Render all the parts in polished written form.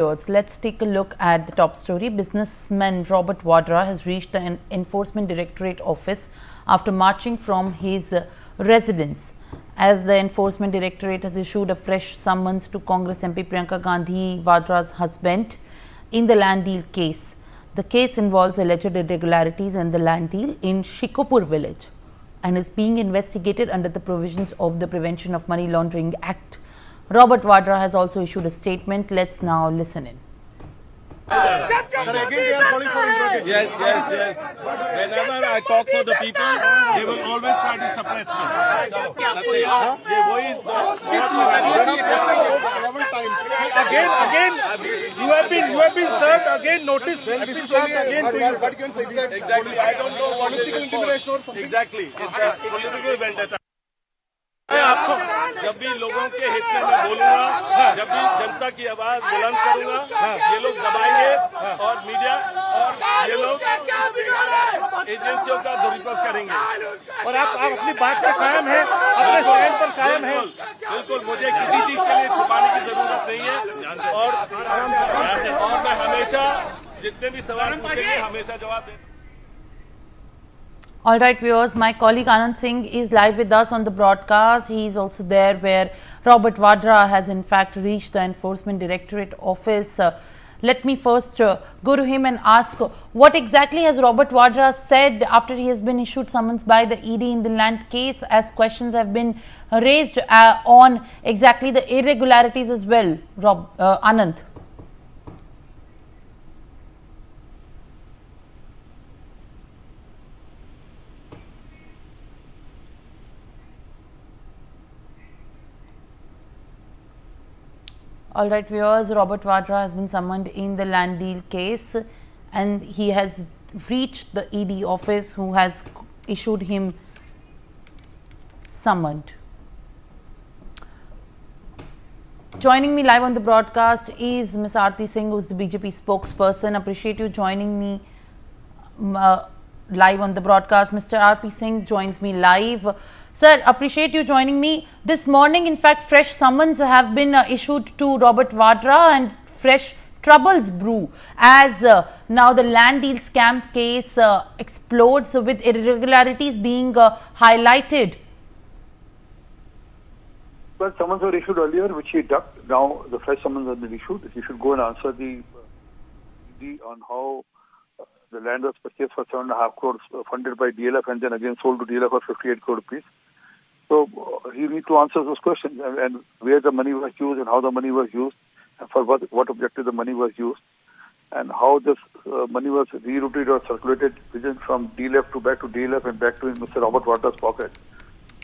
Let's take a look at the top story. Businessman Robert Vadra has reached the Enforcement Directorate office after marching from his residence. As the Enforcement Directorate has issued a fresh summons to Congress MP Priyanka Gandhi, Vadra's husband, in the land deal case. The case involves alleged irregularities in the land deal in Shikopur village and is being investigated under the provisions of the Prevention of Money Laundering Act. Robert Vadra has also issued a statement. Let's now listen in. Yes. Whenever I talk for the people, they will always try to suppress me. Again, you have been served again. Notice has been served again to you. Exactly. I don't know what political intimidation or something. Exactly. It's a political vendetta. मैं आपको जब भी लोगों के हित में मैं बोलूंगा, जब भी जनता की आवाज बुलंद करूंगा, ये लोग दबाएंगे और मीडिया और ये लोग एजेंसियों का दुरुपयोग करेंगे। और आप अपनी बात पर कायम है, अपने स्टैंड पर कायम है। बिल्कुल, मुझे किसी चीज के लिए छुपाने की जरूरत नहीं है और मैं हमेशा जितने भी सवाल पूछेंगे हमेशा जवाब देंगे। All right, viewers, my colleague Anand Singh is live with us on the broadcast. He is also there where Robert Vadra has in fact reached the Enforcement Directorate office. Let me first go to him and ask what exactly has Robert Vadra said after he has been issued summons by the ED in the land case, as questions have been raised on exactly the irregularities as well. Anand. All right, viewers, Robert Vadra has been summoned in the land deal case and he has reached the ED office who has issued him summoned. Joining me live on the broadcast is Ms. Aarti Singh, who is the BJP spokesperson. Appreciate you joining me live on the broadcast. Mr. R.P. Singh joins me live. Sir, appreciate you joining me. This morning, in fact, fresh summons have been issued to Robert Vadra and fresh troubles brew as now the land deal scam case explodes with irregularities being highlighted. Well, summons were issued earlier, which he ducked. Now the fresh summons have been issued. He should go and answer the on how the land was purchased for 7.5 crores funded by DLF and then again sold to DLF for 58 crore rupees. So he needs to answer those questions and where the money was used and how the money was used and for what objective the money was used and how this money was rerouted or circulated within from DLF to back to DLF and back to Mr. Robert Vadra's pocket.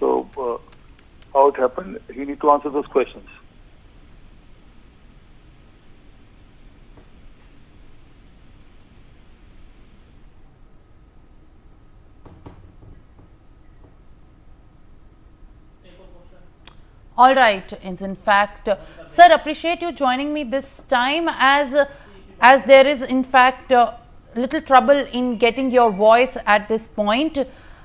So how it happened, he needs to answer those questions. All right, in fact, sir, appreciate you joining me this time as there is in fact little trouble in getting your voice at this point.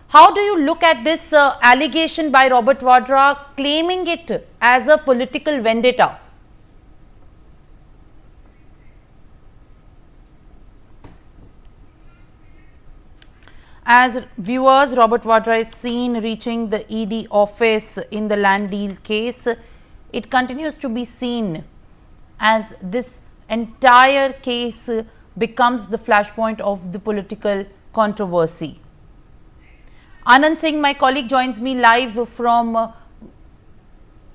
How do you look at this allegation by Robert Vadra claiming it as a political vendetta? As viewers, Robert Vadra is seen reaching the ED office in the land deal case. It continues to be seen as this entire case becomes the flashpoint of the political controversy. Anand Singh, my colleague, joins me live from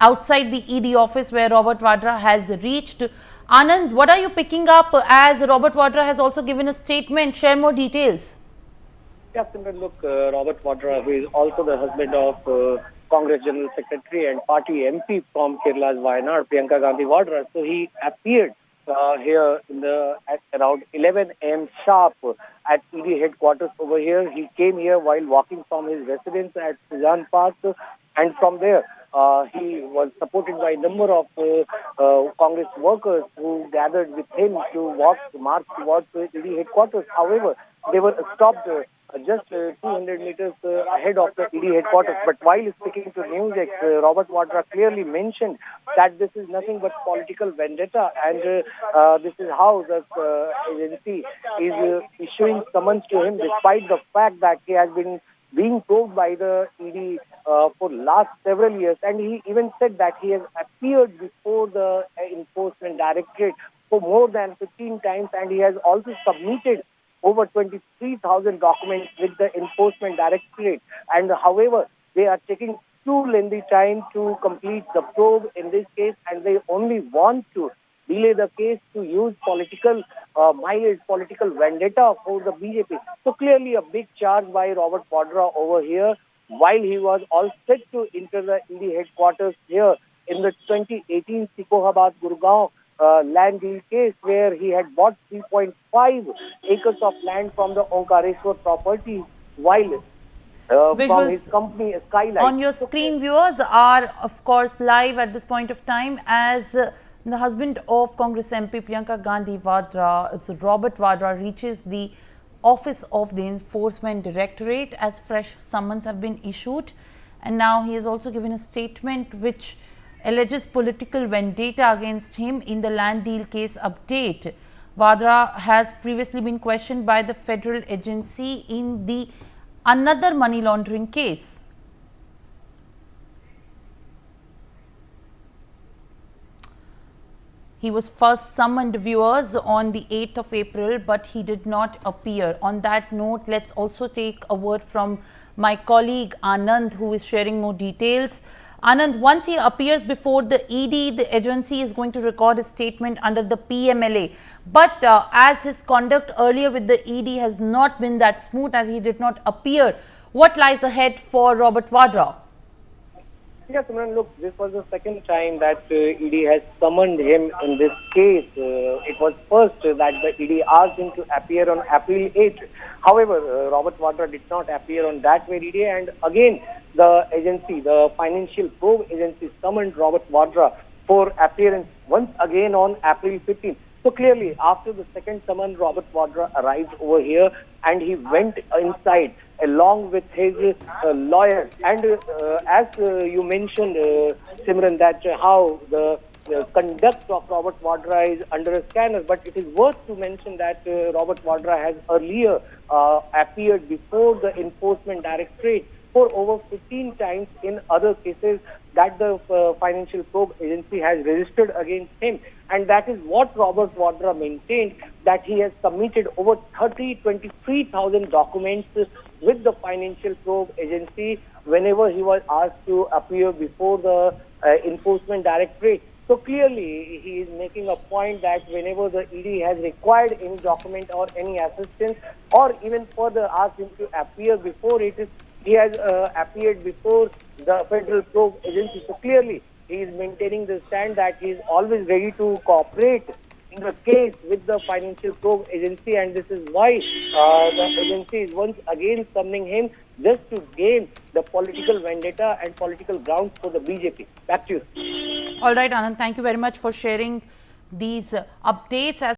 outside the ED office where Robert Vadra has reached. Anand, what are you picking up as Robert Vadra has also given a statement? Share more details. Yes, look, Robert Vadra, who is also the husband of Congress General Secretary and Party MP from Kerala's Wayanad, Priyanka Gandhi Vadra. So he appeared here at around 11 a.m. sharp at ED headquarters over here. He came here while walking from his residence at Suzanne Park, and from there he was supported by a number of Congress workers who gathered with him to march towards ED headquarters. However, they were stopped just 200 meters ahead of the ED headquarters. But while speaking to NewsX, Robert Vadra clearly mentioned that this is nothing but political vendetta, and this is how the agency is issuing summons to him, despite the fact that he has been being probed by the ED for last several years. And he even said that he has appeared before the Enforcement Directorate for more than 15 times, and he has also submitted over 23,000 documents with the Enforcement Directorate. And however, they are taking too lengthy time to complete the probe in this case, and they only want to delay the case to use political mileage, political vendetta for the BJP. So clearly a big charge by Robert Vadra over here, while he was all set to enter the ED headquarters here in the 2018 Shikopur Gurgaon land deal case, where he had bought 3.5 acres of land from the Omkareshwar property, while from his company Skylight. On your screen, viewers are of course live at this point of time as the husband of Congress MP Priyanka Gandhi, Vadra, so Robert Vadra, reaches the office of the Enforcement Directorate as fresh summons have been issued, and now he has also given a statement which alleges political vendetta against him in the land deal case update. Vadra has previously been questioned by the federal agency in the another money laundering case. He was first summoned, viewers, on the 8th of April, but he did not appear. On that note, let's also take a word from my colleague Anand, who is sharing more details. Anand, once he appears before the ED, the agency is going to record a statement under the PMLA. But as his conduct earlier with the ED has not been that smooth, as he did not appear, what lies ahead for Robert Vadra? Yes, Simran, look, this was the second time that ED has summoned him in this case. It was first that the ED asked him to appear on April 8th. However, Robert Vadra did not appear on that very day, and again the agency, the Financial Probe Agency, summoned Robert Vadra for appearance once again on April 15th. So clearly, after the second summon, Robert Vadra arrived over here and he went inside along with his lawyer. And as you mentioned, Simran, that how the conduct of Robert Vadra is under a scanner, but it is worth to mention that Robert Vadra has earlier appeared before the Enforcement Directorate for over 15 times in other cases that the Financial Probe Agency has registered against him. And that is what Robert Vadra maintained, that he has submitted over 23,000 documents with the Financial Probe Agency whenever he was asked to appear before the Enforcement Directorate. So clearly, he is making a point that whenever the ED has required any document or any assistance, or even further asked him to appear before it, he has appeared before the Federal Probe Agency. So clearly, he is maintaining the stand that he is always ready to cooperate in the case with the Financial Probe Agency, and this is why the agency is once again summoning him just to gain the political vendetta and political grounds for the BJP. Back to you. All right, Anand, thank you very much for sharing these updates.